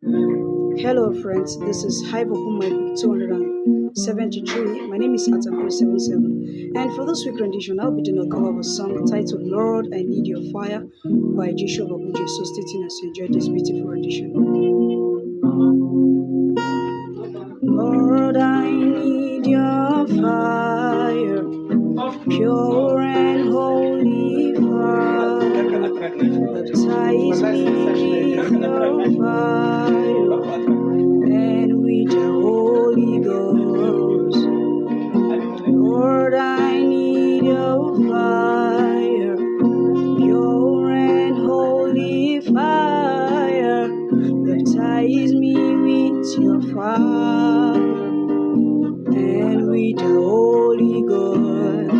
Hello friends, this is Hype Upon My Book 273. My name is Atampo77, and for this week rendition I'll be doing a cover of a song titled Lord I Need Your Fire by Joshua Babuje. So stay tuned as you enjoy this beautiful rendition. Lord, I need your fire, pure and holy fire. Baptize me with your fire and with the Holy Ghost. Lord, I need your fire, pure and holy fire. Baptize me with your fire and with the Holy Ghost.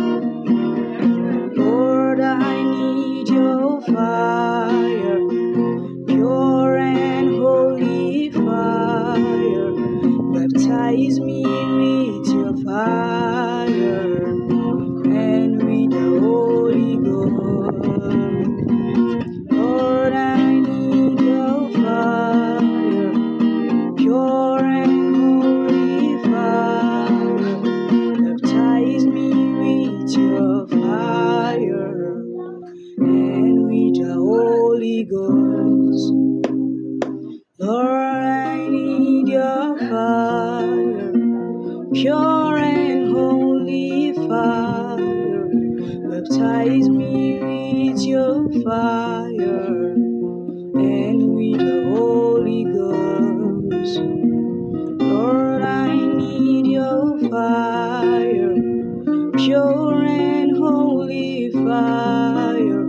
Lord, I need your fire, pure and holy fire. Baptize me with your fire and with the Holy Ghost. Lord, I need your fire, pure and holy fire. Baptize me with your fire and with the Holy Ghost. Lord, I need your fire, pure and holy fire. Baptize me with your fire and with the Holy Ghost. Lord, I need your fire, pure and holy fire.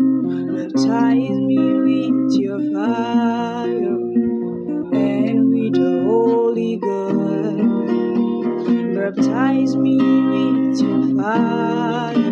Baptize me with your fire and with the Holy Ghost. Baptize me with your fire